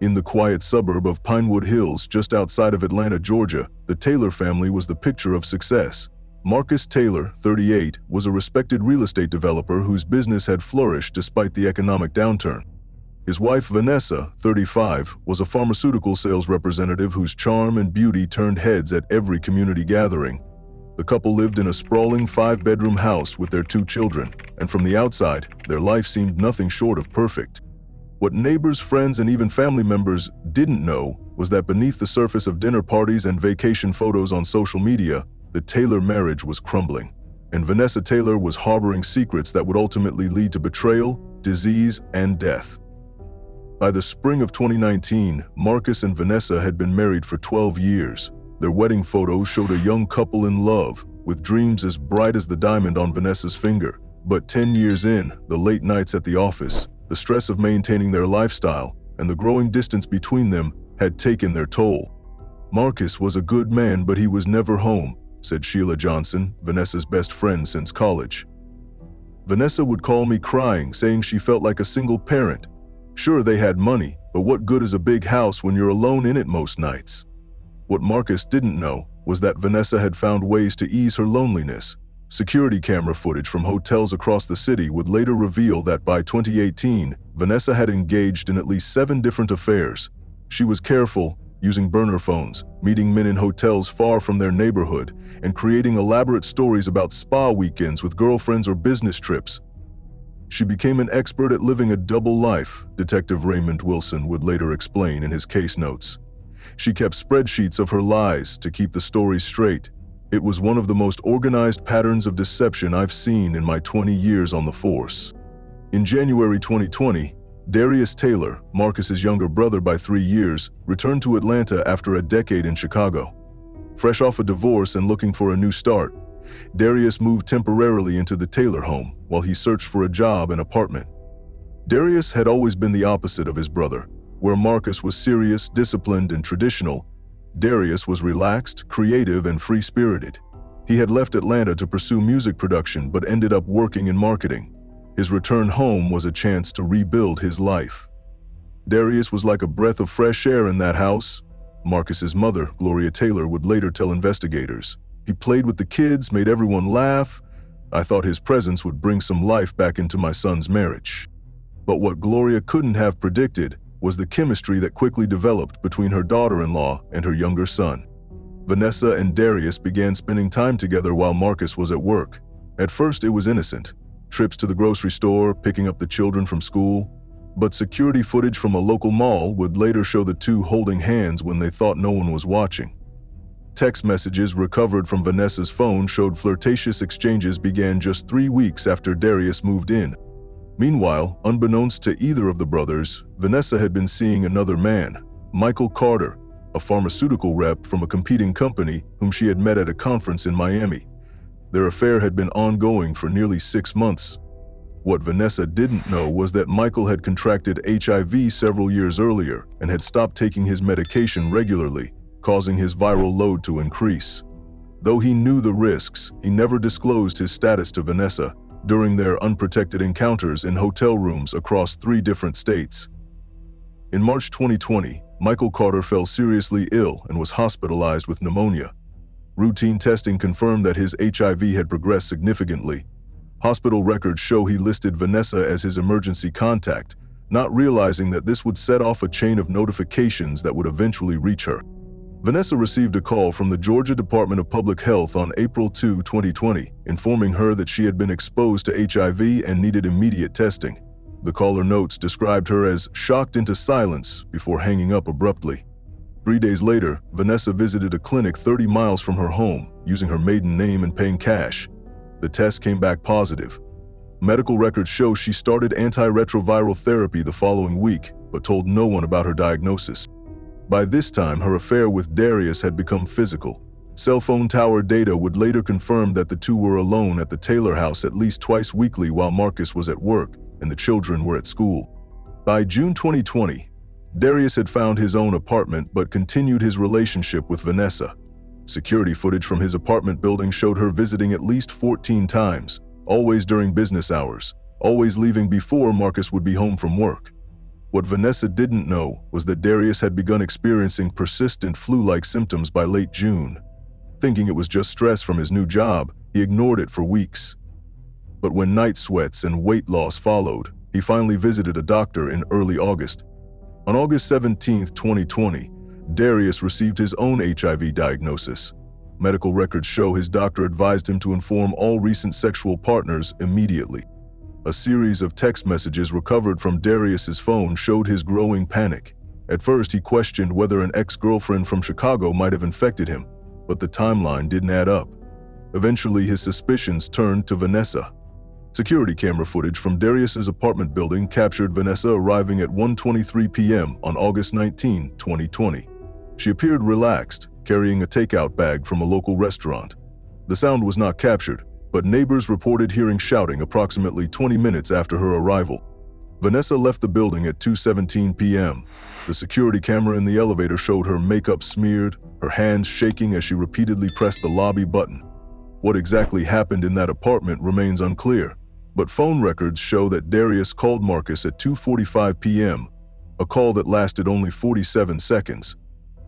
In the quiet suburb of Pinewood Hills, just outside of Atlanta, Georgia, the Taylor family was the picture of success. Marcus Taylor, 38, was a respected real estate developer whose business had flourished despite the economic downturn. His wife, Vanessa, 35, was a pharmaceutical sales representative whose charm and beauty turned heads at every community gathering. The couple lived in a sprawling 5-bedroom house with their 2 children, and from the outside, their life seemed nothing short of perfect. What neighbors, friends, and even family members didn't know was that beneath the surface of dinner parties and vacation photos on social media, the Taylor marriage was crumbling, and Vanessa Taylor was harboring secrets that would ultimately lead to betrayal, disease, and death. By the spring of 2019, Marcus and Vanessa had been married for 12 years. Their wedding photos showed a young couple in love, with dreams as bright as the diamond on Vanessa's finger. But 10 years in, the late nights at the office, the stress of maintaining their lifestyle, and the growing distance between them had taken their toll. "Marcus was a good man, but he was never home," said Sheila Johnson, Vanessa's best friend since college. "Vanessa would call me crying, saying she felt like a single parent. Sure, they had money, but what good is a big house when you're alone in it most nights?" What Marcus didn't know was that Vanessa had found ways to ease her loneliness. Security camera footage from hotels across the city would later reveal that by 2018, Vanessa had engaged in at least 7 different affairs. She was careful, using burner phones, meeting men in hotels far from their neighborhood, and creating elaborate stories about spa weekends with girlfriends or business trips. She became an expert at living a double life, Detective Raymond Wilson would later explain in his case notes. She kept spreadsheets of her lies to keep the stories straight. It was one of the most organized patterns of deception I've seen in my 20 years on the force. In January 2020, Darius Taylor, Marcus's younger brother by 3 years, returned to Atlanta after a decade in Chicago. Fresh off a divorce and looking for a new start, Darius moved temporarily into the Taylor home while he searched for a job and apartment. Darius had always been the opposite of his brother. Where Marcus was serious, disciplined, and traditional, Darius was relaxed, creative, and free-spirited. He had left Atlanta to pursue music production but ended up working in marketing. His return home was a chance to rebuild his life. Darius was like a breath of fresh air in that house, Marcus's mother, Gloria Taylor, would later tell investigators. He played with the kids, made everyone laugh. I thought his presence would bring some life back into my son's marriage. But what Gloria couldn't have predicted was the chemistry that quickly developed between her daughter-in-law and her younger son. Vanessa and Darius began spending time together while Marcus was at work. At first, it was innocent. Trips to the grocery store, picking up the children from school. But security footage from a local mall would later show the two holding hands when they thought no one was watching. Text messages recovered from Vanessa's phone showed flirtatious exchanges began just 3 weeks after Darius moved in. Meanwhile, unbeknownst to either of the brothers, Vanessa had been seeing another man, Michael Carter, a pharmaceutical rep from a competing company whom she had met at a conference in Miami. Their affair had been ongoing for nearly 6 months. What Vanessa didn't know was that Michael had contracted HIV several years earlier and had stopped taking his medication regularly, causing his viral load to increase. Though he knew the risks, he never disclosed his status to Vanessa during their unprotected encounters in hotel rooms across 3 different states. In March 2020, Michael Carter fell seriously ill and was hospitalized with pneumonia. Routine testing confirmed that his HIV had progressed significantly. Hospital records show he listed Vanessa as his emergency contact, not realizing that this would set off a chain of notifications that would eventually reach her. Vanessa received a call from the Georgia Department of Public Health on April 2, 2020, informing her that she had been exposed to HIV and needed immediate testing. The caller notes described her as shocked into silence before hanging up abruptly. 3 days later, Vanessa visited a clinic 30 miles from her home, using her maiden name and paying cash. The test came back positive. Medical records show she started antiretroviral therapy the following week, but told no one about her diagnosis. By this time, her affair with Darius had become physical. Cell phone tower data would later confirm that the two were alone at the Taylor house at least twice weekly while Marcus was at work and the children were at school. By June 2020, Darius had found his own apartment but continued his relationship with Vanessa. Security footage from his apartment building showed her visiting at least 14 times, always during business hours, always leaving before Marcus would be home from work. What Vanessa didn't know was that Darius had begun experiencing persistent flu-like symptoms by late June. Thinking it was just stress from his new job, he ignored it for weeks. But when night sweats and weight loss followed, he finally visited a doctor in early August. On August 17, 2020, Darius received his own HIV diagnosis. Medical records show his doctor advised him to inform all recent sexual partners immediately. A series of text messages recovered from Darius's phone showed his growing panic. At first, he questioned whether an ex-girlfriend from Chicago might have infected him, but the timeline didn't add up. Eventually, his suspicions turned to Vanessa. Security camera footage from Darius's apartment building captured Vanessa arriving at 1:23 p.m. on August 19, 2020. She appeared relaxed, carrying a takeout bag from a local restaurant. The sound was not captured, but neighbors reported hearing shouting approximately 20 minutes after her arrival. Vanessa left the building at 2:17 p.m. The security camera in the elevator showed her makeup smeared, her hands shaking as she repeatedly pressed the lobby button. What exactly happened in that apartment remains unclear, but phone records show that Darius called Marcus at 2:45 p.m., a call that lasted only 47 seconds.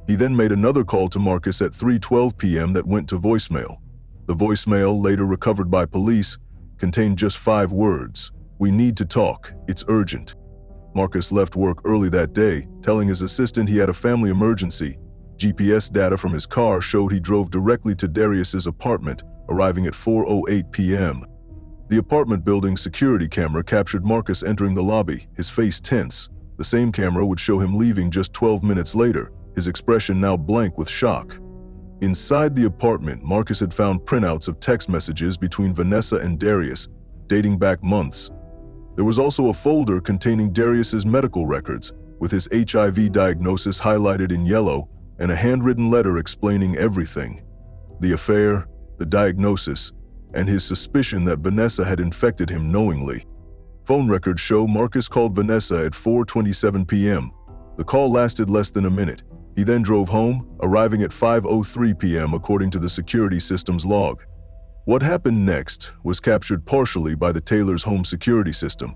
He then made another call to Marcus at 3:12 p.m. that went to voicemail. The voicemail, later recovered by police, contained just 5 words: "We need to talk, it's urgent." Marcus left work early that day, telling his assistant he had a family emergency. GPS data from his car showed he drove directly to Darius's apartment, arriving at 4:08 p.m. The apartment building's security camera captured Marcus entering the lobby, his face tense. The same camera would show him leaving just 12 minutes later, his expression now blank with shock. Inside the apartment, Marcus had found printouts of text messages between Vanessa and Darius, dating back months. There was also a folder containing Darius's medical records, with his HIV diagnosis highlighted in yellow, and a handwritten letter explaining everything: the affair, the diagnosis, and his suspicion that Vanessa had infected him knowingly. Phone records show Marcus called Vanessa at 4:27 p.m. The call lasted less than a minute. He then drove home, arriving at 5:03 p.m. according to the security system's log. What happened next was captured partially by the Taylor's home security system.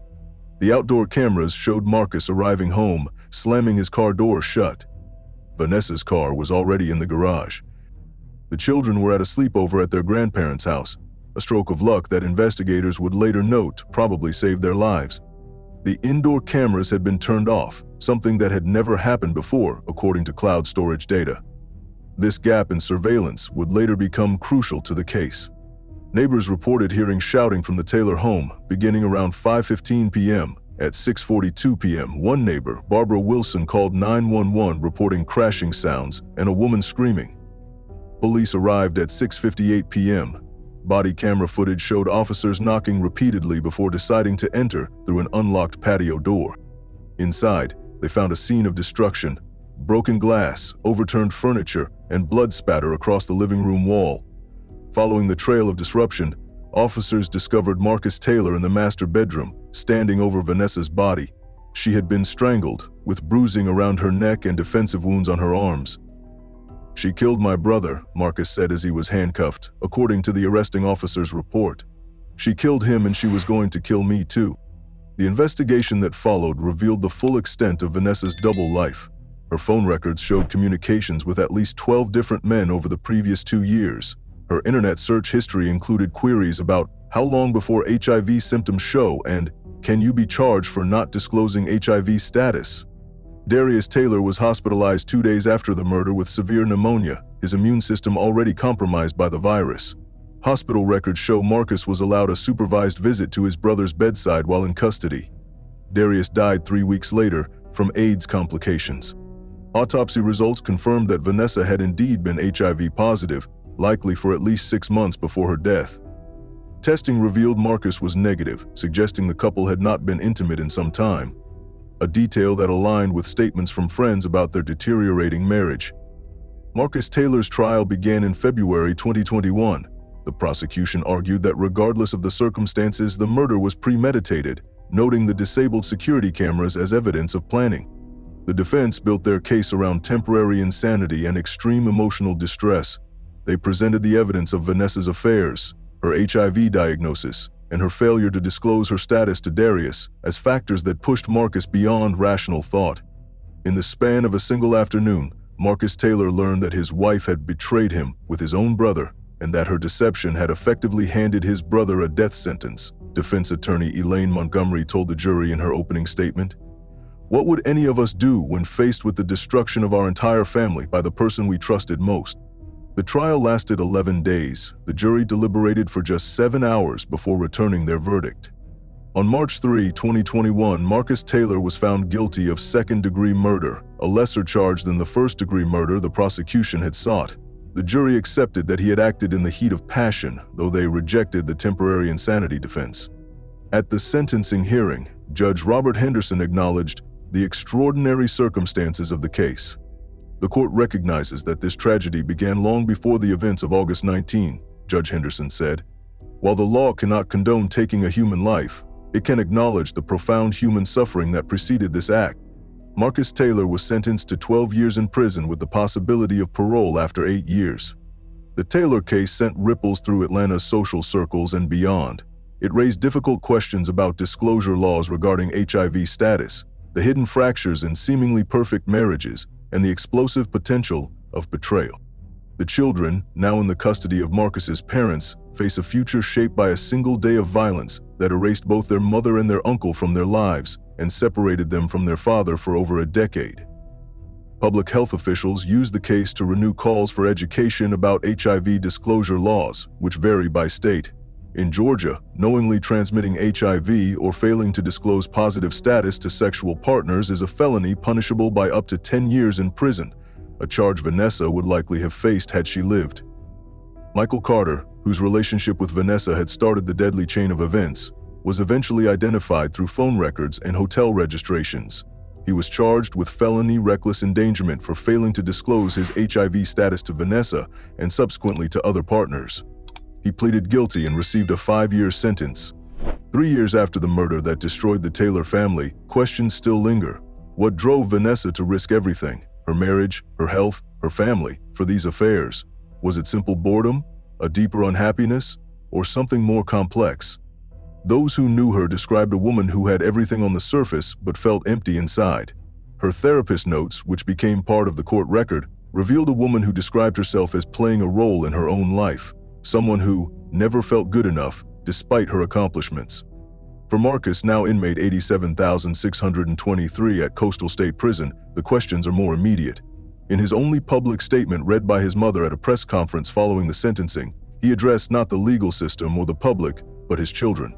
The outdoor cameras showed Marcus arriving home, slamming his car door shut. Vanessa's car was already in the garage. The children were at a sleepover at their grandparents' house, a stroke of luck that investigators would later note probably saved their lives. The indoor cameras had been turned off, something that had never happened before, according to cloud storage data. This gap in surveillance would later become crucial to the case. Neighbors reported hearing shouting from the Taylor home, beginning around 5:15 p.m. At 6:42 p.m., one neighbor, Barbara Wilson, called 911 reporting crashing sounds and a woman screaming. Police arrived at 6:58 p.m. Body camera footage showed officers knocking repeatedly before deciding to enter through an unlocked patio door. Inside, they found a scene of destruction: broken glass, overturned furniture, and blood spatter across the living room wall. Following the trail of disruption, officers discovered Marcus Taylor in the master bedroom, standing over Vanessa's body. She had been strangled, with bruising around her neck and defensive wounds on her arms. "She killed my brother," Marcus said as he was handcuffed, according to the arresting officer's report. "She killed him and she was going to kill me too." The investigation that followed revealed the full extent of Vanessa's double life. Her phone records showed communications with at least 12 different men over the previous 2 years. Her internet search history included queries about how long before HIV symptoms show and can you be charged for not disclosing HIV status. Darius Taylor was hospitalized 2 days after the murder with severe pneumonia, his immune system already compromised by the virus. Hospital records show Marcus was allowed a supervised visit to his brother's bedside while in custody. Darius died 3 weeks later from AIDS complications. Autopsy results confirmed that Vanessa had indeed been HIV positive, likely for at least 6 months before her death. Testing revealed Marcus was negative, suggesting the couple had not been intimate in some time, a detail that aligned with statements from friends about their deteriorating marriage. Marcus Taylor's trial began in February 2021. The prosecution argued that regardless of the circumstances, the murder was premeditated, noting the disabled security cameras as evidence of planning. The defense built their case around temporary insanity and extreme emotional distress. They presented the evidence of Vanessa's affairs, her HIV diagnosis, and her failure to disclose her status to Darius as factors that pushed Marcus beyond rational thought. In the span of a single afternoon, Marcus Taylor learned that his wife had betrayed him with his own brother and that her deception had effectively handed his brother a death sentence, defense attorney Elaine Montgomery told the jury in her opening statement. What would any of us do when faced with the destruction of our entire family by the person we trusted most? The trial lasted 11 days. The jury deliberated for just 7 hours before returning their verdict. On March 3, 2021, Marcus Taylor was found guilty of second-degree murder, a lesser charge than the first-degree murder the prosecution had sought. The jury accepted that he had acted in the heat of passion, though they rejected the temporary insanity defense. At the sentencing hearing, Judge Robert Henderson acknowledged the extraordinary circumstances of the case. The court recognizes that this tragedy began long before the events of August 19, Judge Henderson said. While the law cannot condone taking a human life, it can acknowledge the profound human suffering that preceded this act. Marcus Taylor was sentenced to 12 years in prison with the possibility of parole after 8 years. The Taylor case sent ripples through Atlanta's social circles and beyond. It raised difficult questions about disclosure laws regarding HIV status, the hidden fractures in seemingly perfect marriages, and the explosive potential of betrayal. The children, now in the custody of Marcus's parents, face a future shaped by a single day of violence that erased both their mother and their uncle from their lives and separated them from their father for over a decade. Public health officials used the case to renew calls for education about HIV disclosure laws, which vary by state. In Georgia, knowingly transmitting HIV or failing to disclose positive status to sexual partners is a felony punishable by up to 10 years in prison, a charge Vanessa would likely have faced had she lived. Michael Carter, whose relationship with Vanessa had started the deadly chain of events, was eventually identified through phone records and hotel registrations. He was charged with felony reckless endangerment for failing to disclose his HIV status to Vanessa and subsequently to other partners. He pleaded guilty and received a 5-year sentence. 3 years after the murder that destroyed the Taylor family, questions still linger. What drove Vanessa to risk everything, her marriage, her health, her family, for these affairs? Was it simple boredom, a deeper unhappiness, or something more complex? Those who knew her described a woman who had everything on the surface but felt empty inside. Her therapist notes, which became part of the court record, revealed a woman who described herself as playing a role in her own life, someone who never felt good enough despite her accomplishments. For Marcus, now inmate 87,623 at Coastal State Prison, the questions are more immediate. In his only public statement read by his mother at a press conference following the sentencing, he addressed not the legal system or the public, but his children.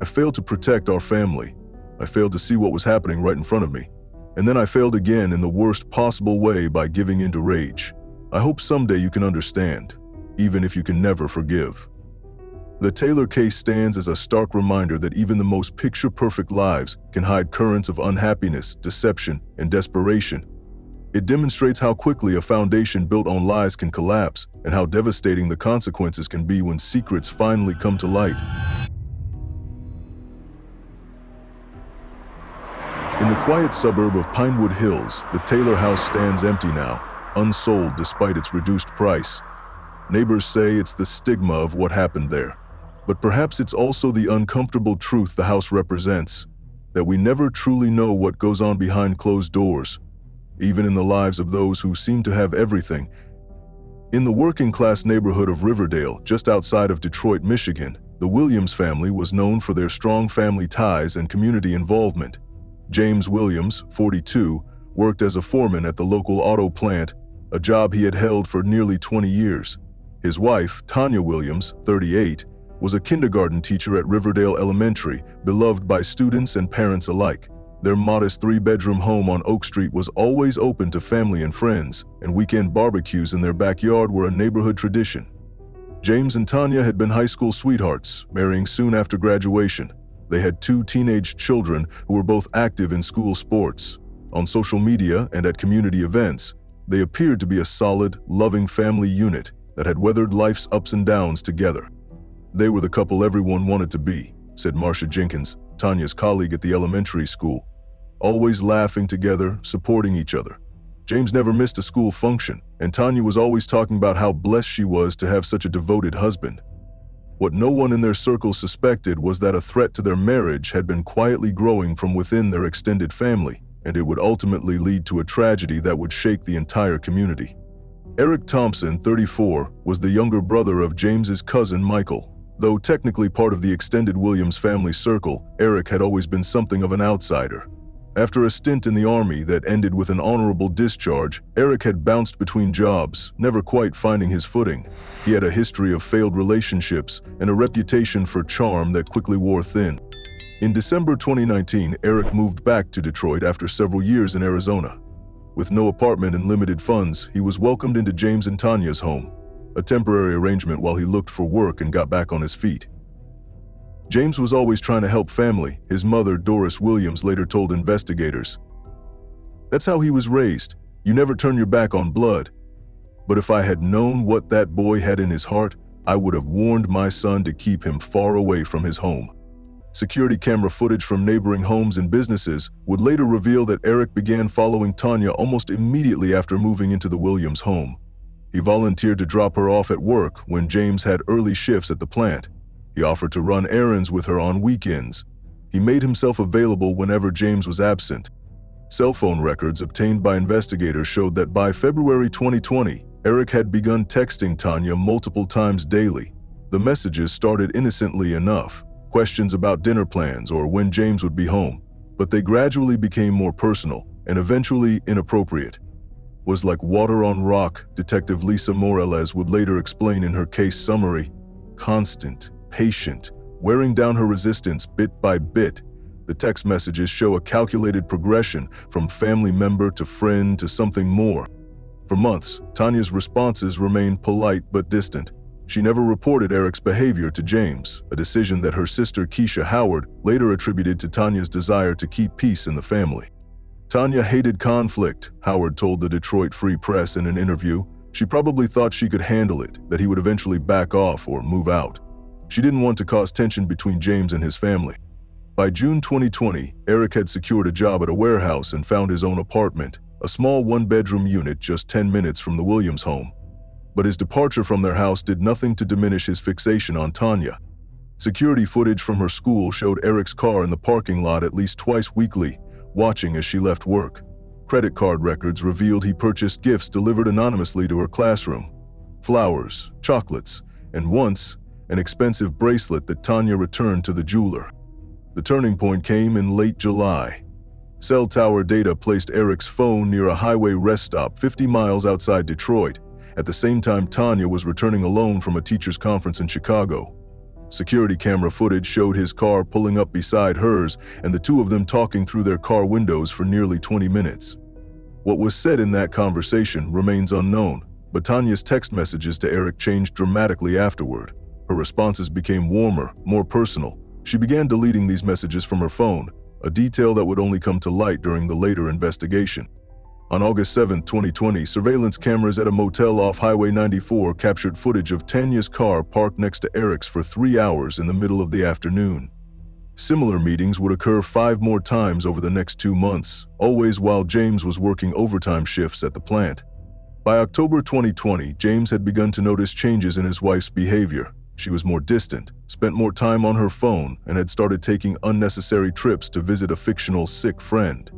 I failed to protect our family. I failed to see what was happening right in front of me. And then I failed again in the worst possible way by giving in to rage. I hope someday you can understand, even if you can never forgive. The Taylor case stands as a stark reminder that even the most picture-perfect lives can hide currents of unhappiness, deception, and desperation. It demonstrates how quickly a foundation built on lies can collapse and how devastating the consequences can be when secrets finally come to light. In the quiet suburb of Pinewood Hills, the Taylor house stands empty now, unsold despite its reduced price. Neighbors say it's the stigma of what happened there. But perhaps it's also the uncomfortable truth the house represents, that we never truly know what goes on behind closed doors, even in the lives of those who seem to have everything. In the working-class neighborhood of Riverdale, just outside of Detroit, Michigan, the Williams family was known for their strong family ties and community involvement. James Williams, 42, worked as a foreman at the local auto plant, a job he had held for nearly 20 years. His wife, Tanya Williams, 38, was a kindergarten teacher at Riverdale Elementary, beloved by students and parents alike. Their modest 3-bedroom home on Oak Street was always open to family and friends, and weekend barbecues in their backyard were a neighborhood tradition. James and Tanya had been high school sweethearts, marrying soon after graduation. They had 2 teenage children who were both active in school sports. On social media and at community events, they appeared to be a solid, loving family unit that had weathered life's ups and downs together. They were the couple everyone wanted to be, said Marcia Jenkins, Tanya's colleague at the elementary school. Always laughing together, supporting each other. James never missed a school function, and Tanya was always talking about how blessed she was to have such a devoted husband. What no one in their circle suspected was that a threat to their marriage had been quietly growing from within their extended family, and it would ultimately lead to a tragedy that would shake the entire community. Eric Thompson, 34, was the younger brother of James's cousin Michael. Though technically part of the extended Williams family circle, Eric had always been something of an outsider. After a stint in the army that ended with an honorable discharge, Eric had bounced between jobs, never quite finding his footing. He had a history of failed relationships and a reputation for charm that quickly wore thin. In December 2019, Eric moved back to Detroit after several years in Arizona. With no apartment and limited funds, he was welcomed into James and Tanya's home, a temporary arrangement while he looked for work and got back on his feet. James was always trying to help family, his mother, Doris Williams, later told investigators. That's how he was raised. You never turn your back on blood. But if I had known what that boy had in his heart, I would have warned my son to keep him far away from his home. Security camera footage from neighboring homes and businesses would later reveal that Eric began following Tanya almost immediately after moving into the Williams home. He volunteered to drop her off at work when James had early shifts at the plant. He offered to run errands with her on weekends. He made himself available whenever James was absent. Cell phone records obtained by investigators showed that by February 2020, Eric had begun texting Tanya multiple times daily. The messages started innocently enough, questions about dinner plans or when James would be home, but they gradually became more personal and eventually inappropriate. Was like water on rock, Detective Lisa Morales would later explain in her case summary. Constant, patient, wearing down her resistance bit by bit. The text messages show a calculated progression from family member to friend to something more. For months, Tanya's responses remained polite but distant. She never reported Eric's behavior to James, a decision that her sister Keisha Howard later attributed to Tanya's desire to keep peace in the family. Tanya hated conflict, Howard told the Detroit Free Press in an interview. She probably thought she could handle it, that he would eventually back off or move out. She didn't want to cause tension between James and his family. By June 2020, Eric had secured a job at a warehouse and found his own apartment, a small one-bedroom unit just 10 minutes from the Williams home. But his departure from their house did nothing to diminish his fixation on Tanya. Security footage from her school showed Eric's car in the parking lot at least twice weekly, watching as she left work. Credit card records revealed he purchased gifts delivered anonymously to her classroom. Flowers, chocolates, and once, an expensive bracelet that Tanya returned to the jeweler. The turning point came in late July. Cell tower data placed Eric's phone near a highway rest stop 50 miles outside Detroit. At the same time, Tanya was returning alone from a teachers' conference in Chicago. Security camera footage showed his car pulling up beside hers and the two of them talking through their car windows for nearly 20 minutes. What was said in that conversation remains unknown, but Tanya's text messages to Eric changed dramatically afterward. Her responses became warmer, more personal. She began deleting these messages from her phone, a detail that would only come to light during the later investigation. On August 7, 2020, surveillance cameras at a motel off Highway 94 captured footage of Tanya's car parked next to Eric's for 3 hours in the middle of the afternoon. Similar meetings would occur 5 more times over the next 2 months, always while James was working overtime shifts at the plant. By October 2020, James had begun to notice changes in his wife's behavior. She was more distant, spent more time on her phone, and had started taking unnecessary trips to visit a fictional sick friend.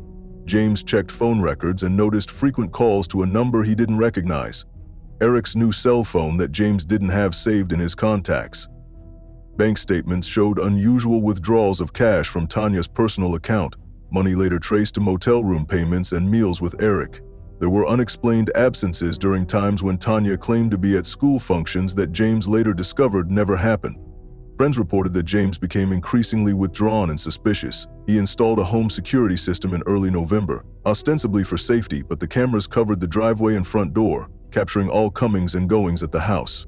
James checked phone records and noticed frequent calls to a number he didn't recognize. Eric's new cell phone that James didn't have saved in his contacts. Bank statements showed unusual withdrawals of cash from Tanya's personal account, money later traced to motel room payments and meals with Eric. There were unexplained absences during times when Tanya claimed to be at school functions that James later discovered never happened. Friends reported that James became increasingly withdrawn and suspicious. He installed a home security system in early November, ostensibly for safety, but the cameras covered the driveway and front door, capturing all comings and goings at the house.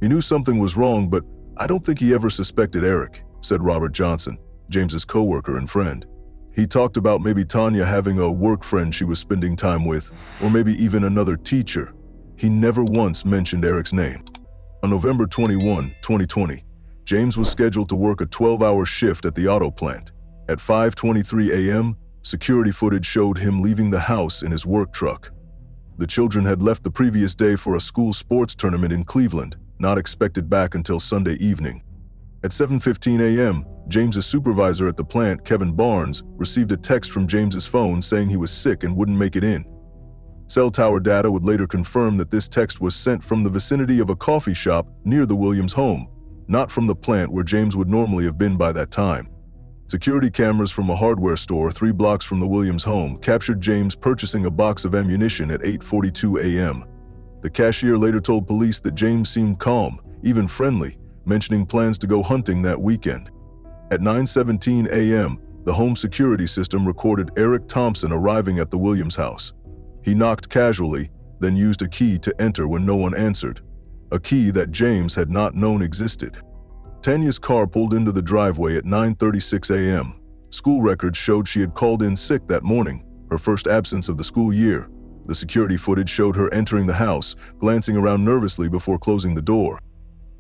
He knew something was wrong, but I don't think he ever suspected Eric, said Robert Johnson, James's co-worker and friend. He talked about maybe Tanya having a work friend she was spending time with, or maybe even another teacher. He never once mentioned Eric's name. On November 21, 2020, James was scheduled to work a 12-hour shift at the auto plant. At 5:23 a.m., security footage showed him leaving the house in his work truck. The children had left the previous day for a school sports tournament in Cleveland, not expected back until Sunday evening. At 7:15 a.m., James's supervisor at the plant, Kevin Barnes, received a text from James's phone saying he was sick and wouldn't make it in. Cell tower data would later confirm that this text was sent from the vicinity of a coffee shop near the Williams home, not from the plant where James would normally have been by that time. Security cameras from a hardware store 3 blocks from the Williams home captured James purchasing a box of ammunition at 8:42 a.m. The cashier later told police that James seemed calm, even friendly, mentioning plans to go hunting that weekend. At 9:17 a.m., the home security system recorded Eric Thompson arriving at the Williams house. He knocked casually, then used a key to enter when no one answered, a key that James had not known existed. Tanya's car pulled into the driveway at 9:36 a.m. School records showed she had called in sick that morning, her first absence of the school year. The security footage showed her entering the house, glancing around nervously before closing the door.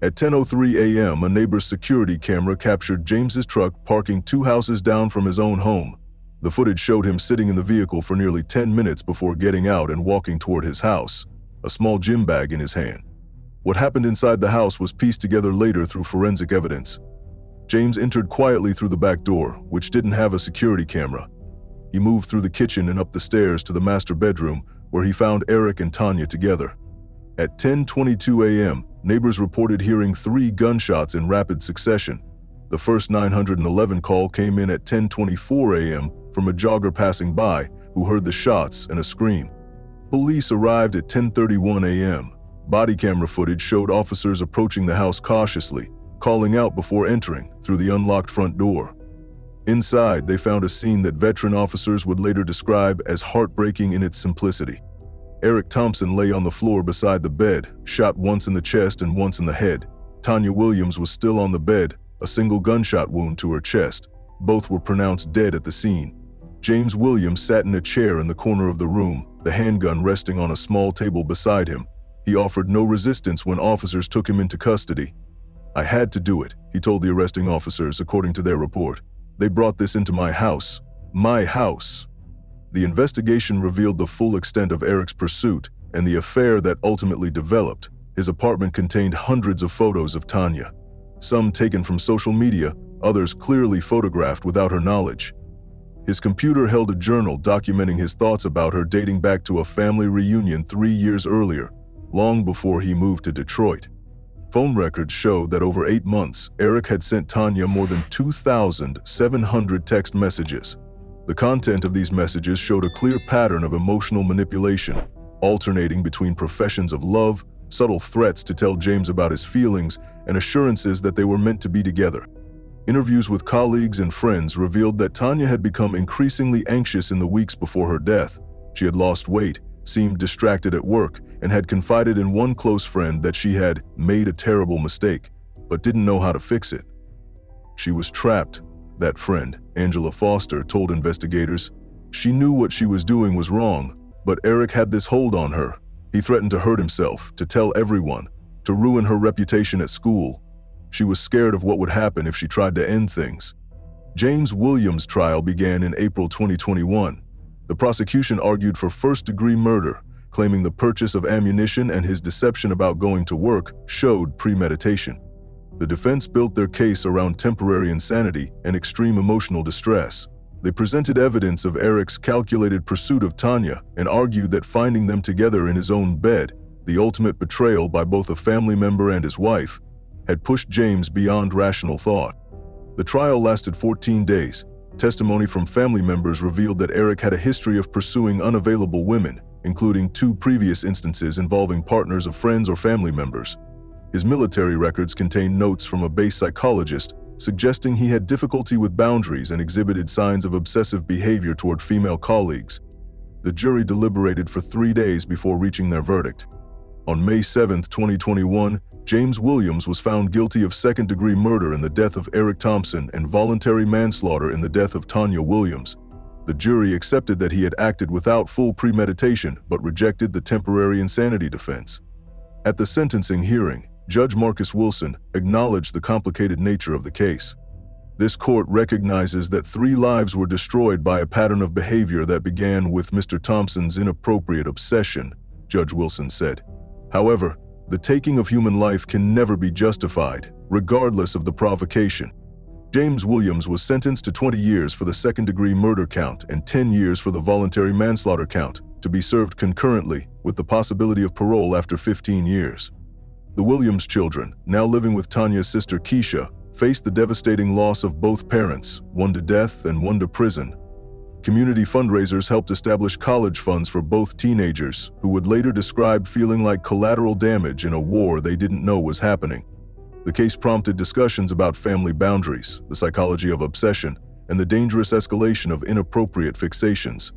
At 10:03 a.m., a neighbor's security camera captured James's truck parking 2 houses down from his own home. The footage showed him sitting in the vehicle for nearly 10 minutes before getting out and walking toward his house, a small gym bag in his hand. What happened inside the house was pieced together later through forensic evidence. James entered quietly through the back door, which didn't have a security camera. He moved through the kitchen and up the stairs to the master bedroom, where he found Eric and Tanya together. At 10:22 a.m., neighbors reported hearing 3 gunshots in rapid succession. The first 911 call came in at 10:24 a.m. from a jogger passing by who heard the shots and a scream. Police arrived at 10:31 a.m. Body camera footage showed officers approaching the house cautiously, calling out before entering through the unlocked front door. Inside, they found a scene that veteran officers would later describe as heartbreaking in its simplicity. Eric Thompson lay on the floor beside the bed, shot once in the chest and once in the head. Tanya Williams was still on the bed, a single gunshot wound to her chest. Both were pronounced dead at the scene. James Williams sat in a chair in the corner of the room, the handgun resting on a small table beside him. He offered no resistance when officers took him into custody. "I had to do it," he told the arresting officers, according to their report. "They brought this into my house. My house." The investigation revealed the full extent of Eric's pursuit and the affair that ultimately developed. His apartment contained hundreds of photos of Tanya, some taken from social media, others clearly photographed without her knowledge. His computer held a journal documenting his thoughts about her dating back to a family reunion 3 years earlier, long before he moved to Detroit. Phone records showed that over 8 months, Eric had sent Tanya more than 2,700 text messages. The content of these messages showed a clear pattern of emotional manipulation, alternating between professions of love, subtle threats to tell James about his feelings, and assurances that they were meant to be together. Interviews with colleagues and friends revealed that Tanya had become increasingly anxious in the weeks before her death. She had lost weight, seemed distracted at work, and had confided in one close friend that she had made a terrible mistake, but didn't know how to fix it. She was trapped, that friend, Angela Foster, told investigators. She knew what she was doing was wrong, but Eric had this hold on her. He threatened to hurt himself, to tell everyone, to ruin her reputation at school. She was scared of what would happen if she tried to end things. James Williams' trial began in April 2021. The prosecution argued for first-degree murder, claiming the purchase of ammunition and his deception about going to work showed premeditation. The defense built their case around temporary insanity and extreme emotional distress. They presented evidence of Eric's calculated pursuit of Tanya and argued that finding them together in his own bed, the ultimate betrayal by both a family member and his wife, had pushed James beyond rational thought. The trial lasted 14 days. Testimony from family members revealed that Eric had a history of pursuing unavailable women, including 2 previous instances involving partners of friends or family members. His military records contained notes from a base psychologist suggesting he had difficulty with boundaries and exhibited signs of obsessive behavior toward female colleagues. The jury deliberated for 3 days before reaching their verdict. On May 7, 2021, James Williams was found guilty of second-degree murder in the death of Eric Thompson and voluntary manslaughter in the death of Tanya Williams. The jury accepted that he had acted without full premeditation but rejected the temporary insanity defense. At the sentencing hearing, Judge Marcus Wilson acknowledged the complicated nature of the case. This court recognizes that 3 lives were destroyed by a pattern of behavior that began with Mr. Thompson's inappropriate obsession, Judge Wilson said. However, the taking of human life can never be justified, regardless of the provocation. James Williams was sentenced to 20 years for the second-degree murder count and 10 years for the voluntary manslaughter count, to be served concurrently, with the possibility of parole after 15 years. The Williams children, now living with Tanya's sister Keisha, faced the devastating loss of both parents, one to death and one to prison. Community fundraisers helped establish college funds for both teenagers, who would later describe feeling like collateral damage in a war they didn't know was happening. The case prompted discussions about family boundaries, the psychology of obsession, and the dangerous escalation of inappropriate fixations.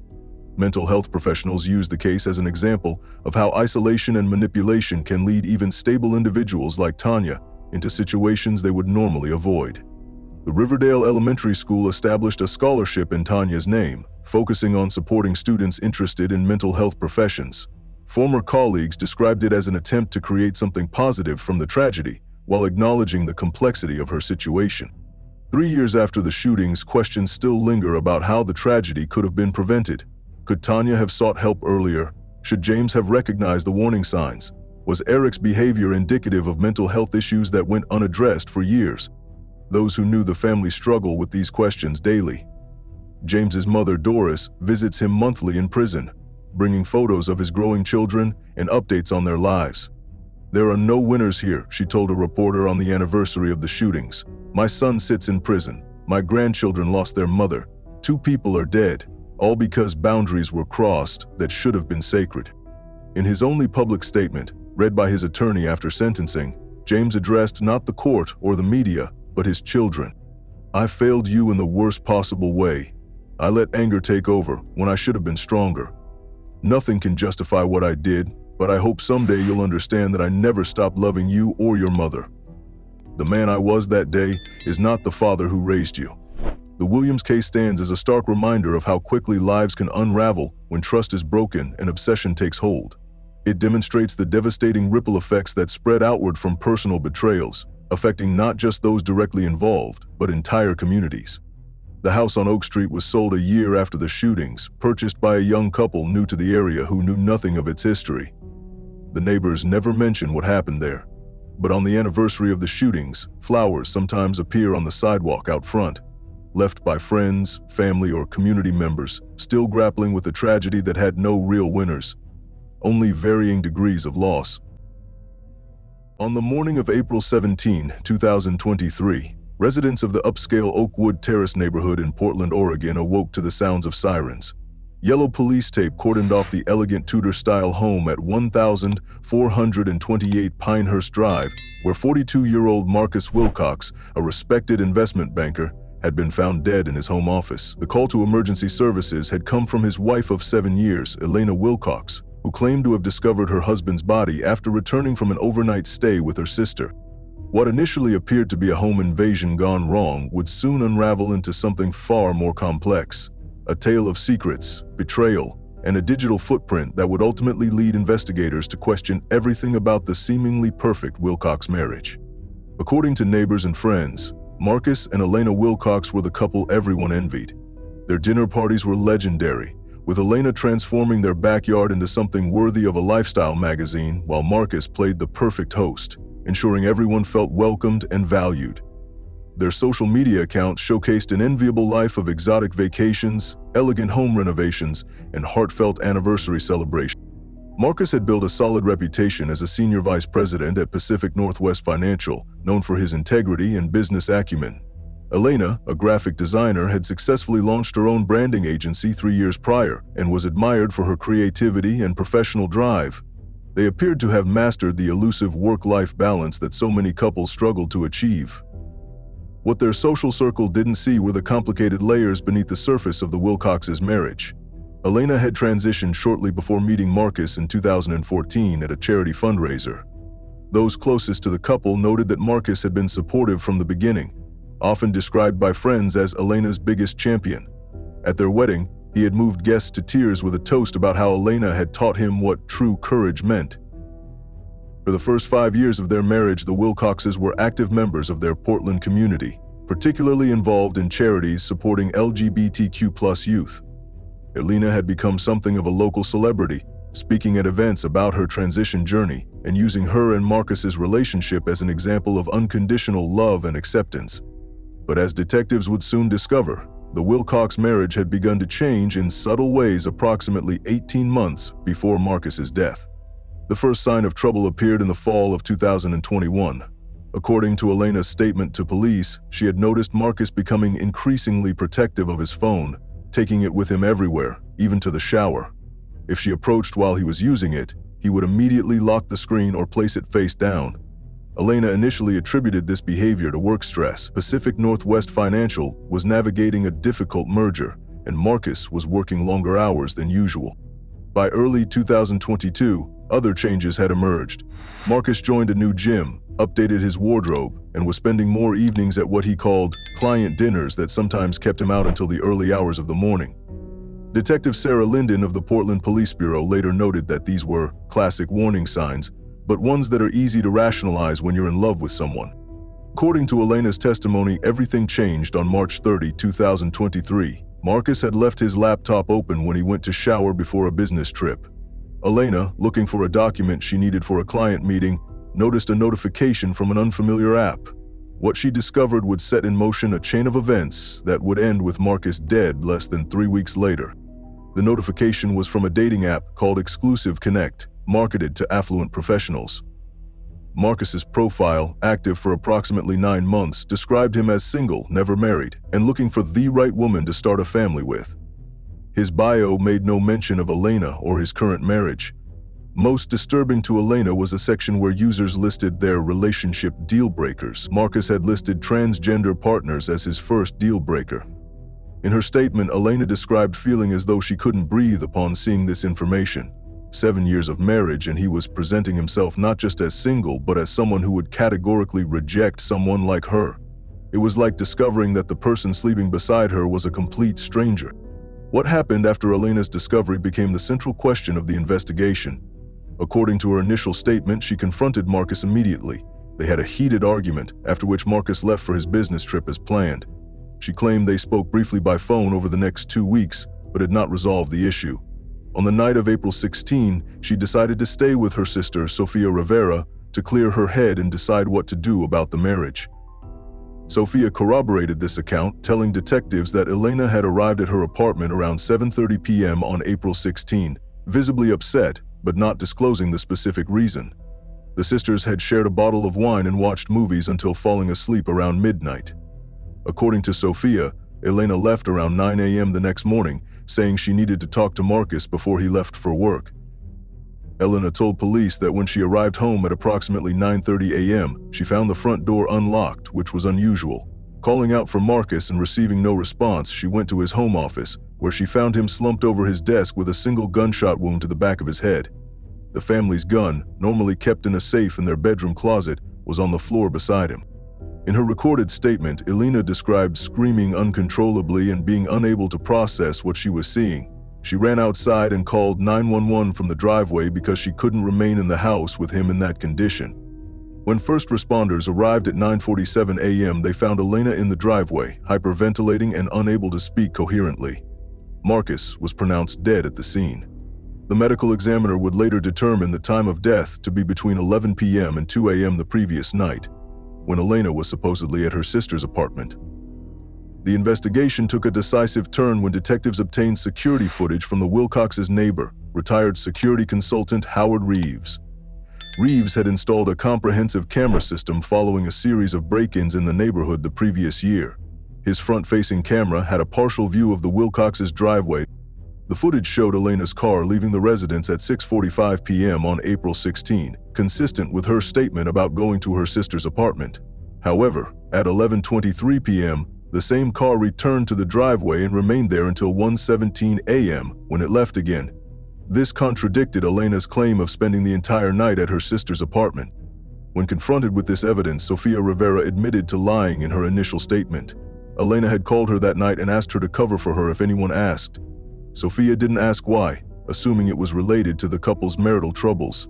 Mental health professionals used the case as an example of how isolation and manipulation can lead even stable individuals like Tanya into situations they would normally avoid. The Riverdale Elementary School established a scholarship in Tanya's name, focusing on supporting students interested in mental health professions. Former colleagues described it as an attempt to create something positive from the tragedy, while acknowledging the complexity of her situation. 3 years after the shootings, questions still linger about how the tragedy could have been prevented. Could Tanya have sought help earlier? Should James have recognized the warning signs? Was Eric's behavior indicative of mental health issues that went unaddressed for years? Those who knew the family struggle with these questions daily. James's mother, Doris, visits him monthly in prison, bringing photos of his growing children and updates on their lives. "There are no winners here," she told a reporter on the anniversary of the shootings. "My son sits in prison. My grandchildren lost their mother. 2 people are dead, all because boundaries were crossed that should have been sacred." In his only public statement, read by his attorney after sentencing, James addressed not the court or the media, but his children. "I failed you in the worst possible way. I let anger take over when I should have been stronger. Nothing can justify what I did, but I hope someday you'll understand that I never stopped loving you or your mother. The man I was that day is not the father who raised you." The Williams case stands as a stark reminder of how quickly lives can unravel when trust is broken and obsession takes hold. It demonstrates the devastating ripple effects that spread outward from personal betrayals, affecting not just those directly involved, but entire communities. The house on Oak Street was sold a year after the shootings, purchased by a young couple new to the area who knew nothing of its history. The neighbors never mention what happened there, but on the anniversary of the shootings, flowers sometimes appear on the sidewalk out front, left by friends, family, or community members still grappling with a tragedy that had no real winners, only varying degrees of loss. On the morning of April 17, 2023, residents of the upscale Oakwood Terrace neighborhood in Portland, Oregon awoke to the sounds of sirens. Yellow police tape cordoned off the elegant Tudor-style home at 1428 Pinehurst Drive, where 42-year-old Marcus Wilcox, a respected investment banker, had been found dead in his home office. The call to emergency services had come from his wife of 7 years, Elena Wilcox, who claimed to have discovered her husband's body after returning from an overnight stay with her sister. What initially appeared to be a home invasion gone wrong would soon unravel into something far more complex. A tale of secrets, betrayal, and a digital footprint that would ultimately lead investigators to question everything about the seemingly perfect Wilcox marriage. According to neighbors and friends, Marcus and Elena Wilcox were the couple everyone envied. Their dinner parties were legendary, with Elena transforming their backyard into something worthy of a lifestyle magazine, while Marcus played the perfect host, ensuring everyone felt welcomed and valued. Their social media accounts showcased an enviable life of exotic vacations, elegant home renovations, and heartfelt anniversary celebrations. Marcus had built a solid reputation as a senior vice president at Pacific Northwest Financial, known for his integrity and business acumen. Elena, a graphic designer, had successfully launched her own branding agency 3 years prior and was admired for her creativity and professional drive. They appeared to have mastered the elusive work-life balance that so many couples struggled to achieve. What their social circle didn't see were the complicated layers beneath the surface of the Wilcoxes' marriage. Elena had transitioned shortly before meeting Marcus in 2014 at a charity fundraiser. Those closest to the couple noted that Marcus had been supportive from the beginning, often described by friends as Elena's biggest champion. At their wedding, he had moved guests to tears with a toast about how Elena had taught him what true courage meant. For the first 5 years of their marriage, the Wilcoxes were active members of their Portland community, particularly involved in charities supporting LGBTQ+ youth. Elena had become something of a local celebrity, speaking at events about her transition journey and using her and Marcus's relationship as an example of unconditional love and acceptance. But as detectives would soon discover, the Wilcox marriage had begun to change in subtle ways approximately 18 months before Marcus's death. The first sign of trouble appeared in the fall of 2021. According to Elena's statement to police, she had noticed Marcus becoming increasingly protective of his phone, taking it with him everywhere, even to the shower. If she approached while he was using it, he would immediately lock the screen or place it face down. Elena initially attributed this behavior to work stress. Pacific Northwest Financial was navigating a difficult merger, and Marcus was working longer hours than usual. By early 2022, other changes had emerged. Marcus joined a new gym, updated his wardrobe, and was spending more evenings at what he called client dinners that sometimes kept him out until the early hours of the morning. Detective Sarah Linden of the Portland Police Bureau later noted that these were classic warning signs, but ones that are easy to rationalize when you're in love with someone. According to Elena's testimony, everything changed on March 30, 2023. Marcus had left his laptop open when he went to shower before a business trip. Elena, looking for a document she needed for a client meeting, noticed a notification from an unfamiliar app. What she discovered would set in motion a chain of events that would end with Marcus dead less than 3 weeks later. The notification was from a dating app called Exclusive Connect, marketed to affluent professionals. Marcus's profile, active for approximately 9 months, described him as single, never married, and looking for the right woman to start a family with. His bio made no mention of Elena or his current marriage. Most disturbing to Elena was a section where users listed their relationship deal breakers. Marcus had listed transgender partners as his first deal breaker. In her statement, Elena described feeling as though she couldn't breathe upon seeing this information. 7 years of marriage, and he was presenting himself not just as single, but as someone who would categorically reject someone like her. It was like discovering that the person sleeping beside her was a complete stranger. What happened after Elena's discovery became the central question of the investigation. According to her initial statement, she confronted Marcus immediately. They had a heated argument, after which Marcus left for his business trip as planned. She claimed they spoke briefly by phone over the next 2 weeks, but had not resolved the issue. On the night of April 16, she decided to stay with her sister, Sofia Rivera, to clear her head and decide what to do about the marriage. Sofia corroborated this account, telling detectives that Elena had arrived at her apartment around 7:30 p.m. on April 16, visibly upset, but not disclosing the specific reason. The sisters had shared a bottle of wine and watched movies until falling asleep around midnight. According to Sofia, Elena left around 9 a.m. the next morning, saying she needed to talk to Marcus before he left for work. Elena told police that when she arrived home at approximately 9:30 a.m., she found the front door unlocked, which was unusual. Calling out for Marcus and receiving no response, she went to his home office, where she found him slumped over his desk with a single gunshot wound to the back of his head. The family's gun, normally kept in a safe in their bedroom closet, was on the floor beside him. In her recorded statement, Elena described screaming uncontrollably and being unable to process what she was seeing. She ran outside and called 911 from the driveway because she couldn't remain in the house with him in that condition. When first responders arrived at 9:47 a.m., they found Elena in the driveway, hyperventilating and unable to speak coherently. Marcus was pronounced dead at the scene. The medical examiner would later determine the time of death to be between 11 p.m. and 2 a.m. the previous night, when Elena was supposedly at her sister's apartment. The investigation took a decisive turn when detectives obtained security footage from the Wilcox's neighbor, retired security consultant Howard Reeves. Reeves had installed a comprehensive camera system following a series of break-ins in the neighborhood the previous year. His front-facing camera had a partial view of the Wilcox's driveway. The footage showed Elena's car leaving the residence at 6:45 p.m. on April 16, consistent with her statement about going to her sister's apartment. However, at 11:23 p.m., the same car returned to the driveway and remained there until 1:17 a.m. when it left again. This contradicted Elena's claim of spending the entire night at her sister's apartment. When confronted with this evidence, Sofia Rivera admitted to lying in her initial statement. Elena had called her that night and asked her to cover for her if anyone asked. Sofia didn't ask why, assuming it was related to the couple's marital troubles.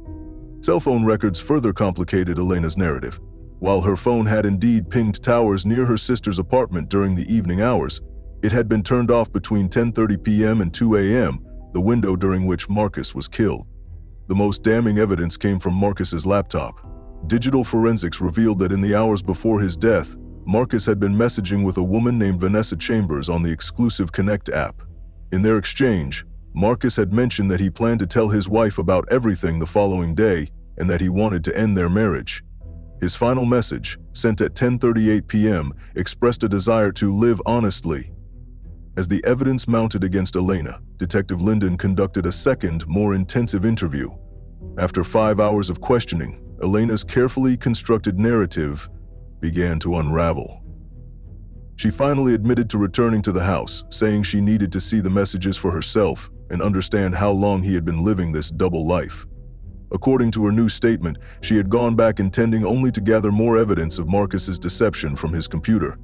Cell phone records further complicated Elena's narrative. While her phone had indeed pinged towers near her sister's apartment during the evening hours, it had been turned off between 10:30 p.m. and 2 a.m., the window during which Marcus was killed. The most damning evidence came from Marcus's laptop. Digital forensics revealed that in the hours before his death, Marcus had been messaging with a woman named Vanessa Chambers on the exclusive Connect app. In their exchange, Marcus had mentioned that he planned to tell his wife about everything the following day and that he wanted to end their marriage. His final message, sent at 10:38 p.m., expressed a desire to live honestly. As the evidence mounted against Elena, Detective Linden conducted a second, more intensive interview. After 5 hours of questioning, Elena's carefully constructed narrative began to unravel. She finally admitted to returning to the house, saying she needed to see the messages for herself and understand how long he had been living this double life. According to her new statement, she had gone back intending only to gather more evidence of Marcus's deception from his computer.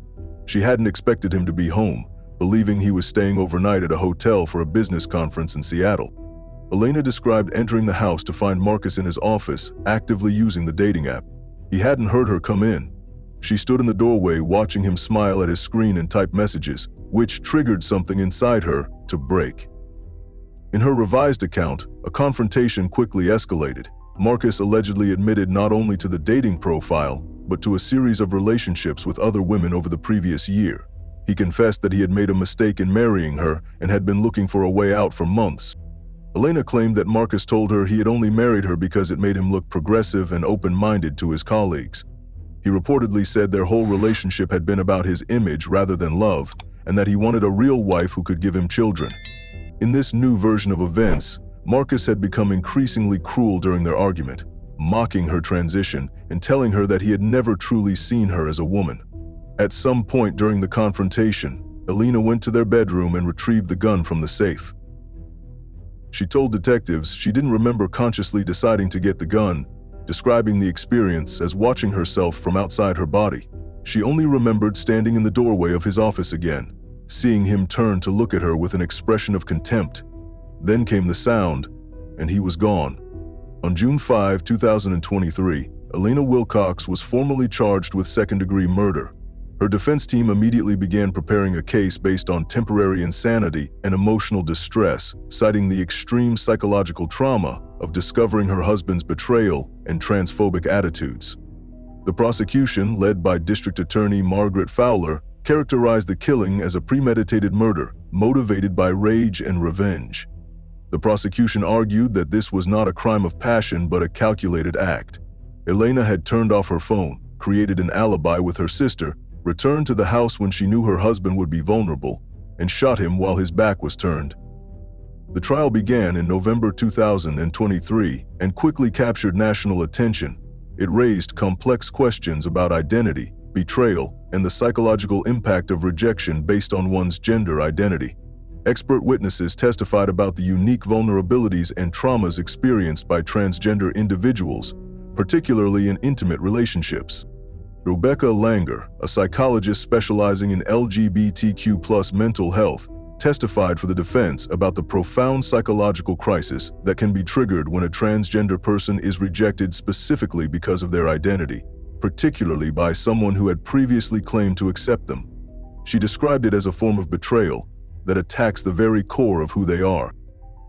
She hadn't expected him to be home, believing he was staying overnight at a hotel for a business conference in Seattle. Elena described entering the house to find Marcus in his office, actively using the dating app. He hadn't heard her come in. She stood in the doorway watching him smile at his screen and type messages, which triggered something inside her to break. In her revised account, a confrontation quickly escalated. Marcus allegedly admitted not only to the dating profile, but to a series of relationships with other women over the previous year. He confessed that he had made a mistake in marrying her and had been looking for a way out for months. Elena claimed that Marcus told her he had only married her because it made him look progressive and open-minded to his colleagues. He reportedly said their whole relationship had been about his image rather than love, and that he wanted a real wife who could give him children. In this new version of events, Marcus had become increasingly cruel during their argument, mocking her transition and telling her that he had never truly seen her as a woman. At some point during the confrontation, Elena went to their bedroom and retrieved the gun from the safe. She told detectives she didn't remember consciously deciding to get the gun, describing the experience as watching herself from outside her body. She only remembered standing in the doorway of his office again, seeing him turn to look at her with an expression of contempt. Then came the sound, and he was gone. On June 5, 2023, Elena Wilcox was formally charged with second-degree murder. Her defense team immediately began preparing a case based on temporary insanity and emotional distress, citing the extreme psychological trauma of discovering her husband's betrayal and transphobic attitudes. The prosecution, led by District Attorney Margaret Fowler, characterized the killing as a premeditated murder motivated by rage and revenge. The prosecution argued that this was not a crime of passion but a calculated act. Elena had turned off her phone, created an alibi with her sister, returned to the house when she knew her husband would be vulnerable, and shot him while his back was turned. The trial began in November 2023 and quickly captured national attention. It raised complex questions about identity, betrayal, and the psychological impact of rejection based on one's gender identity. Expert witnesses testified about the unique vulnerabilities and traumas experienced by transgender individuals, particularly in intimate relationships. Rebecca Langer, a psychologist specializing in LGBTQ+ mental health, testified for the defense about the profound psychological crisis that can be triggered when a transgender person is rejected specifically because of their identity, particularly by someone who had previously claimed to accept them. She described it as a form of betrayal that attacks the very core of who they are.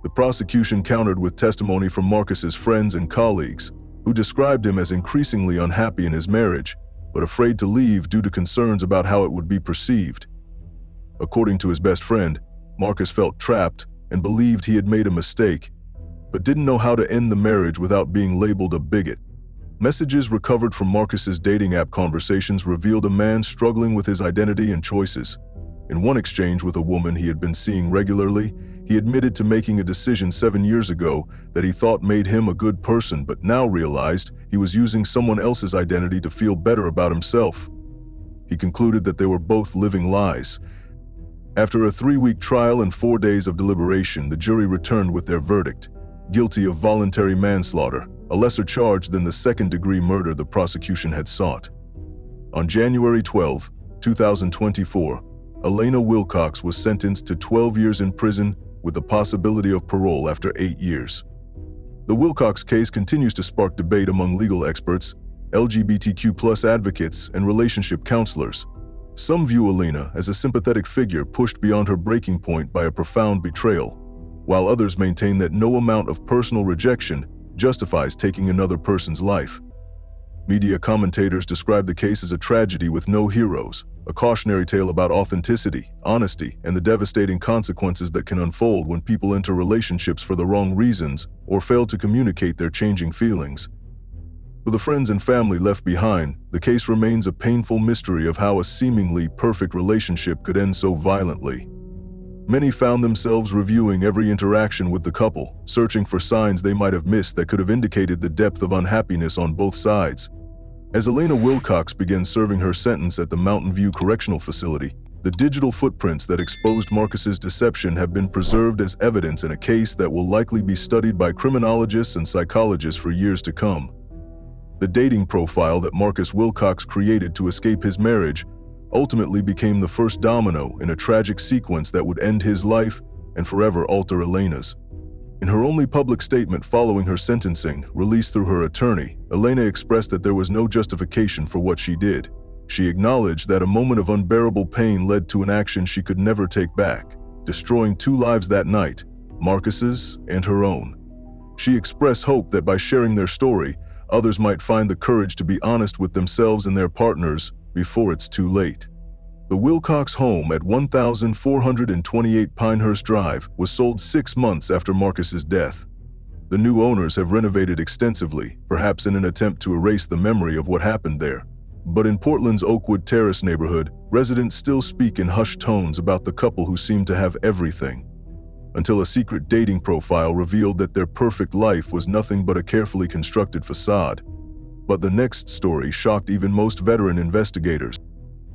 The prosecution countered with testimony from Marcus's friends and colleagues, who described him as increasingly unhappy in his marriage, but afraid to leave due to concerns about how it would be perceived. According to his best friend, Marcus felt trapped and believed he had made a mistake, but didn't know how to end the marriage without being labeled a bigot. Messages recovered from Marcus's dating app conversations revealed a man struggling with his identity and choices. In one exchange with a woman he had been seeing regularly, he admitted to making a decision 7 years ago that he thought made him a good person, but now realized he was using someone else's identity to feel better about himself. He concluded that they were both living lies. After a 3-week trial and 4 days of deliberation, the jury returned with their verdict: guilty of voluntary manslaughter, a lesser charge than the second-degree murder the prosecution had sought. On January 12, 2024, Elena Wilcox was sentenced to 12 years in prison with the possibility of parole after 8 years. The Wilcox case continues to spark debate among legal experts, LGBTQ+ advocates, and relationship counselors. Some view Elena as a sympathetic figure pushed beyond her breaking point by a profound betrayal, while others maintain that no amount of personal rejection justifies taking another person's life. Media commentators describe the case as a tragedy with no heroes, a cautionary tale about authenticity, honesty, and the devastating consequences that can unfold when people enter relationships for the wrong reasons or fail to communicate their changing feelings. For the friends and family left behind, the case remains a painful mystery of how a seemingly perfect relationship could end so violently. Many found themselves reviewing every interaction with the couple, searching for signs they might have missed that could have indicated the depth of unhappiness on both sides. As Elena Wilcox began serving her sentence at the Mountain View Correctional Facility, the digital footprints that exposed Marcus's deception have been preserved as evidence in a case that will likely be studied by criminologists and psychologists for years to come. The dating profile that Marcus Wilcox created to escape his marriage ultimately became the first domino in a tragic sequence that would end his life and forever alter Elena's. In her only public statement following her sentencing, released through her attorney, Elena expressed that there was no justification for what she did. She acknowledged that a moment of unbearable pain led to an action she could never take back, destroying 2 lives that night, Marcus's and her own. She expressed hope that by sharing their story, others might find the courage to be honest with themselves and their partners before it's too late. The Wilcox home at 1428 Pinehurst Drive was sold 6 months after Marcus's death. The new owners have renovated extensively, perhaps in an attempt to erase the memory of what happened there. But in Portland's Oakwood Terrace neighborhood, residents still speak in hushed tones about the couple who seemed to have everything, until a secret dating profile revealed that their perfect life was nothing but a carefully constructed facade. But the next story shocked even most veteran investigators.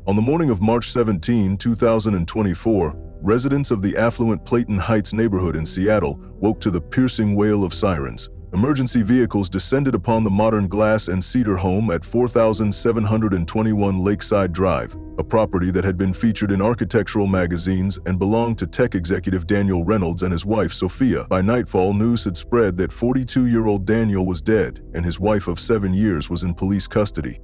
On the morning of March 17, 2024, residents of the affluent Clayton Heights neighborhood in Seattle woke to the piercing wail of sirens. Emergency vehicles descended upon the modern glass and cedar home at 4721 Lakeside Drive, a property that had been featured in architectural magazines and belonged to tech executive Daniel Reynolds and his wife Sophia. By nightfall, news had spread that 42-year-old Daniel was dead and his wife of 7 years was in police custody.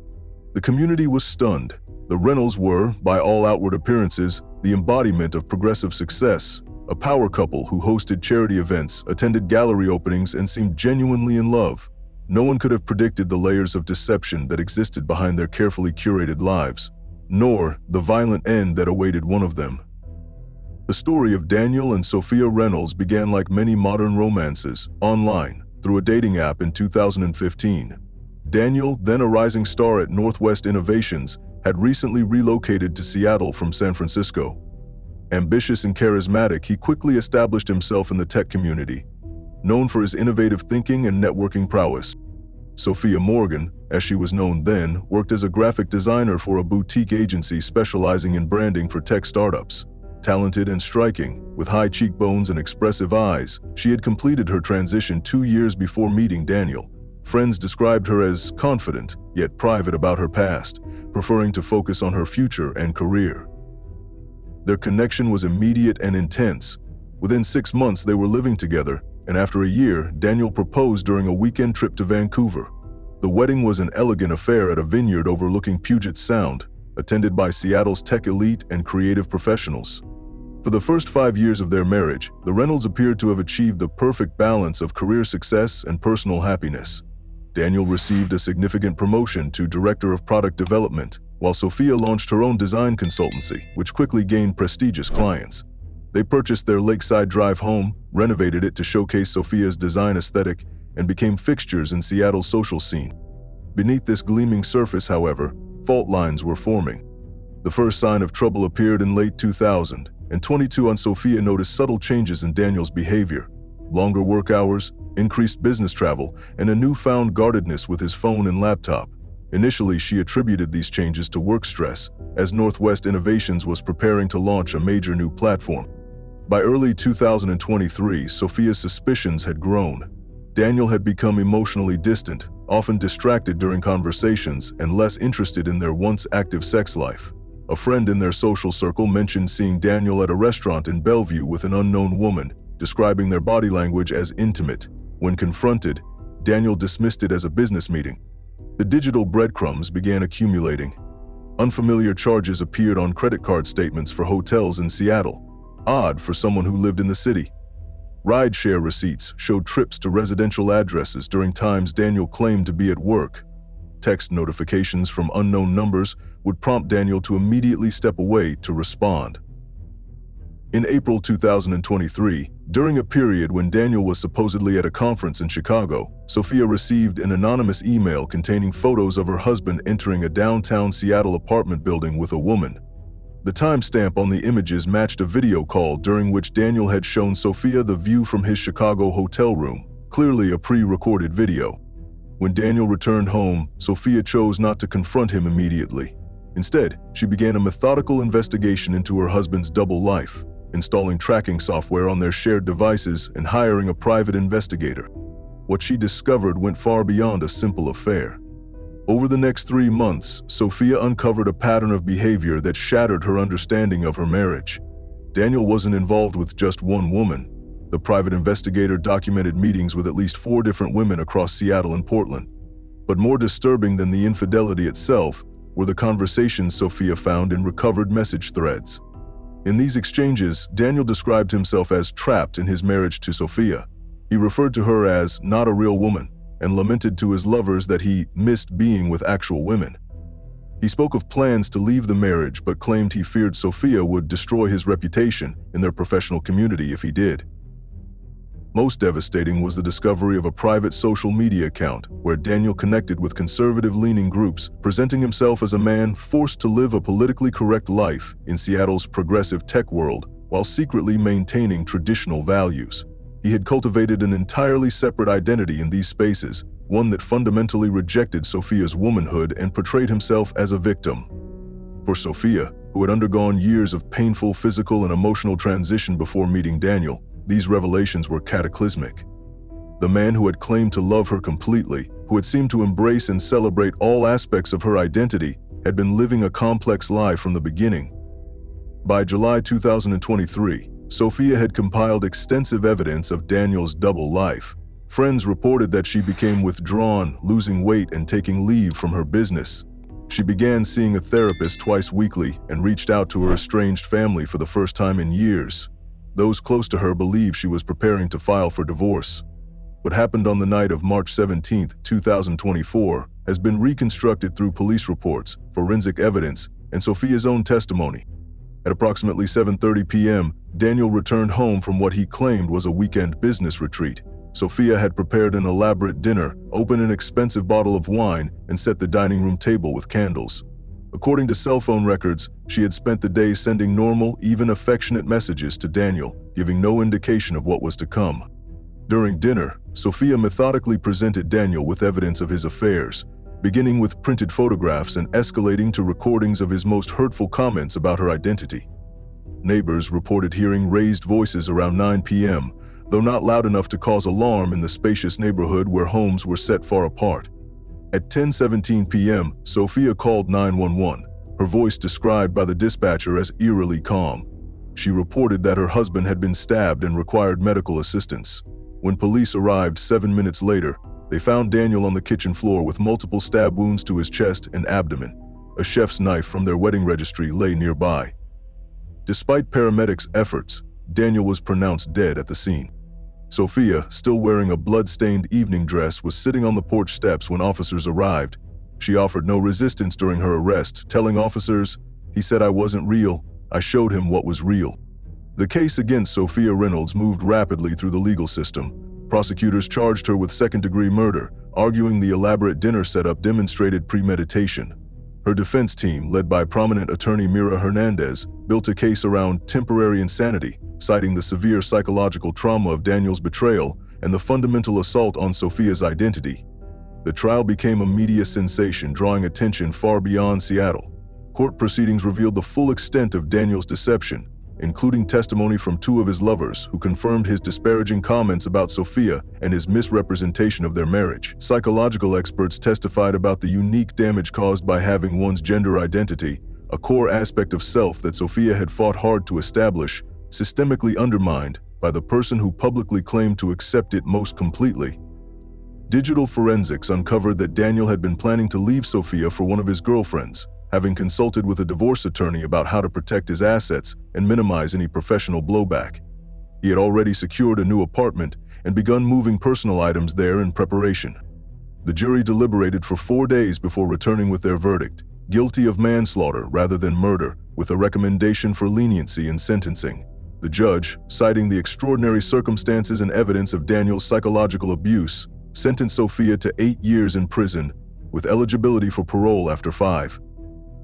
The community was stunned. The Reynolds were, by all outward appearances, the embodiment of progressive success, a power couple who hosted charity events, attended gallery openings, and seemed genuinely in love. No one could have predicted the layers of deception that existed behind their carefully curated lives, nor the violent end that awaited one of them. The story of Daniel and Sophia Reynolds began like many modern romances, online, through a dating app in 2015. Daniel, then a rising star at Northwest Innovations, had recently relocated to Seattle from San Francisco. Ambitious and charismatic, he quickly established himself in the tech community, known for his innovative thinking and networking prowess. Sophia Morgan, as she was known then, worked as a graphic designer for a boutique agency specializing in branding for tech startups. Talented and striking, with high cheekbones and expressive eyes, she had completed her transition 2 years before meeting Daniel. Friends described her as confident, yet private about her past, preferring to focus on her future and career. Their connection was immediate and intense. Within 6 months, they were living together, and after a year, Daniel proposed during a weekend trip to Vancouver. The wedding was an elegant affair at a vineyard overlooking Puget Sound, attended by Seattle's tech elite and creative professionals. For the first 5 years of their marriage, the Reynolds appeared to have achieved the perfect balance of career success and personal happiness. Daniel received a significant promotion to Director of Product Development, while Sophia launched her own design consultancy, which quickly gained prestigious clients. They purchased their Lakeside Drive home, renovated it to showcase Sophia's design aesthetic, and became fixtures in Seattle's social scene. Beneath this gleaming surface, however, fault lines were forming. The first sign of trouble appeared in late 2000, and 22 on Sophia noticed subtle changes in Daniel's behavior. Longer work hours, increased business travel, and a newfound guardedness with his phone and laptop. Initially, she attributed these changes to work stress, as Northwest Innovations was preparing to launch a major new platform. By early 2023, Sophia's suspicions had grown. Daniel had become emotionally distant, often distracted during conversations, and less interested in their once active sex life. A friend in their social circle mentioned seeing Daniel at a restaurant in Bellevue with an unknown woman, describing their body language as intimate. When confronted, Daniel dismissed it as a business meeting. The digital breadcrumbs began accumulating. Unfamiliar charges appeared on credit card statements for hotels in Seattle, odd for someone who lived in the city. Rideshare receipts showed trips to residential addresses during times Daniel claimed to be at work. Text notifications from unknown numbers would prompt Daniel to immediately step away to respond. In April 2023, during a period when Daniel was supposedly at a conference in Chicago, Sophia received an anonymous email containing photos of her husband entering a downtown Seattle apartment building with a woman. The timestamp on the images matched a video call during which Daniel had shown Sophia the view from his Chicago hotel room, clearly a pre-recorded video. When Daniel returned home, Sophia chose not to confront him immediately. Instead, she began a methodical investigation into her husband's double life, installing tracking software on their shared devices and hiring a private investigator. What she discovered went far beyond a simple affair. Over the next 3 months, Sophia uncovered a pattern of behavior that shattered her understanding of her marriage. Daniel wasn't involved with just one woman. The private investigator documented meetings with at least 4 different women across Seattle and Portland. But more disturbing than the infidelity itself were the conversations Sophia found in recovered message threads. In these exchanges, Daniel described himself as trapped in his marriage to Sophia. He referred to her as not a real woman and lamented to his lovers that he missed being with actual women. He spoke of plans to leave the marriage but claimed he feared Sophia would destroy his reputation in their professional community if he did. Most devastating was the discovery of a private social media account where Daniel connected with conservative-leaning groups, presenting himself as a man forced to live a politically correct life in Seattle's progressive tech world while secretly maintaining traditional values. He had cultivated an entirely separate identity in these spaces, one that fundamentally rejected Sophia's womanhood and portrayed himself as a victim. For Sophia, who had undergone years of painful physical and emotional transition before meeting Daniel, these revelations were cataclysmic. The man who had claimed to love her completely, who had seemed to embrace and celebrate all aspects of her identity, had been living a complex lie from the beginning. By July 2023, Sophia had compiled extensive evidence of Daniel's double life. Friends reported that she became withdrawn, losing weight and taking leave from her business. She began seeing a therapist twice weekly and reached out to her estranged family for the first time in years. Those close to her believed she was preparing to file for divorce. What happened on the night of March 17, 2024, has been reconstructed through police reports, forensic evidence, and Sophia's own testimony. At approximately 7:30 p.m., Daniel returned home from what he claimed was a weekend business retreat. Sophia had prepared an elaborate dinner, opened an expensive bottle of wine, and set the dining room table with candles. According to cell phone records, she had spent the day sending normal, even affectionate messages to Daniel, giving no indication of what was to come. During dinner, Sophia methodically presented Daniel with evidence of his affairs, beginning with printed photographs and escalating to recordings of his most hurtful comments about her identity. Neighbors reported hearing raised voices around 9 p.m., though not loud enough to cause alarm in the spacious neighborhood where homes were set far apart. At 10:17 p.m., Sophia called 911, her voice described by the dispatcher as eerily calm. She reported that her husband had been stabbed and required medical assistance. When police arrived 7 minutes later, they found Daniel on the kitchen floor with multiple stab wounds to his chest and abdomen. A chef's knife from their wedding registry lay nearby. Despite paramedics' efforts, Daniel was pronounced dead at the scene. Sophia, still wearing a blood-stained evening dress, was sitting on the porch steps when officers arrived. She offered no resistance during her arrest, telling officers, "He said I wasn't real. I showed him what was real." The case against Sophia Reynolds moved rapidly through the legal system. Prosecutors charged her with second-degree murder, arguing the elaborate dinner setup demonstrated premeditation. Her defense team, led by prominent attorney Mira Hernandez, built a case around temporary insanity, citing the severe psychological trauma of Daniel's betrayal and the fundamental assault on Sophia's identity. The trial became a media sensation, drawing attention far beyond Seattle. Court proceedings revealed the full extent of Daniel's deception, including testimony from 2 of his lovers who confirmed his disparaging comments about Sophia and his misrepresentation of their marriage. Psychological experts testified about the unique damage caused by having one's gender identity, a core aspect of self that Sophia had fought hard to establish, systemically undermined by the person who publicly claimed to accept it most completely. Digital forensics uncovered that Daniel had been planning to leave Sophia for one of his girlfriends, having consulted with a divorce attorney about how to protect his assets and minimize any professional blowback. He had already secured a new apartment and begun moving personal items there in preparation. The jury deliberated for 4 days before returning with their verdict, guilty of manslaughter rather than murder, with a recommendation for leniency in sentencing. The judge, citing the extraordinary circumstances and evidence of Daniel's psychological abuse, sentenced Sophia to 8 years in prison, with eligibility for parole after 5.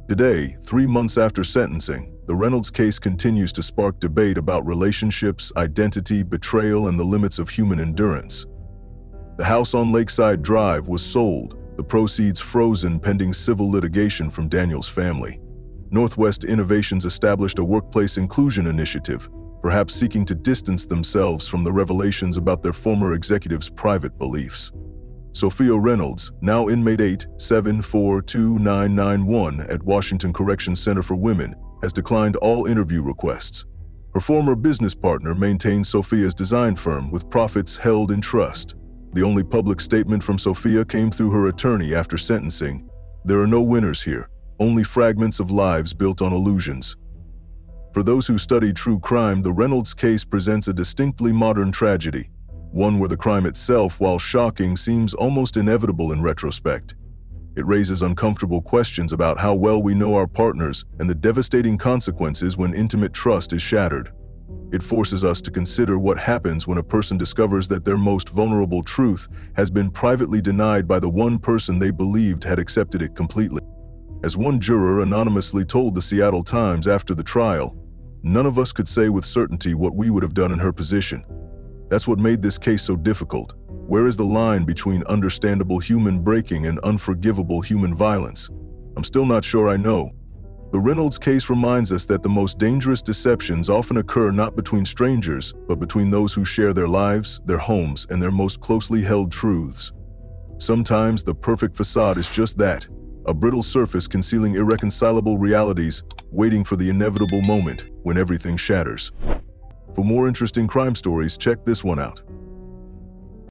Today, 3 months after sentencing, the Reynolds case continues to spark debate about relationships, identity, betrayal, and the limits of human endurance. The house on Lakeside Drive was sold, the proceeds frozen pending civil litigation from Daniel's family. Northwest Innovations established a workplace inclusion initiative, perhaps seeking to distance themselves from the revelations about their former executive's private beliefs. Sophia Reynolds, now inmate 8742991 at Washington Correction Center for Women, has declined all interview requests. Her former business partner maintains Sophia's design firm with profits held in trust. The only public statement from Sophia came through her attorney after sentencing. There are no winners here, only fragments of lives built on illusions. For those who study true crime, the Reynolds case presents a distinctly modern tragedy, one where the crime itself, while shocking, seems almost inevitable in retrospect. It raises uncomfortable questions about how well we know our partners and the devastating consequences when intimate trust is shattered. It forces us to consider what happens when a person discovers that their most vulnerable truth has been privately denied by the one person they believed had accepted it completely. As one juror anonymously told the Seattle Times after the trial, "None of us could say with certainty what we would have done in her position. That's what made this case so difficult. Where is the line between understandable human breaking and unforgivable human violence? I'm still not sure I know." The Reynolds case reminds us that the most dangerous deceptions often occur not between strangers, but between those who share their lives, their homes, and their most closely held truths. Sometimes the perfect facade is just that, a brittle surface concealing irreconcilable realities, waiting for the inevitable moment when everything shatters. For more interesting crime stories, check this one out.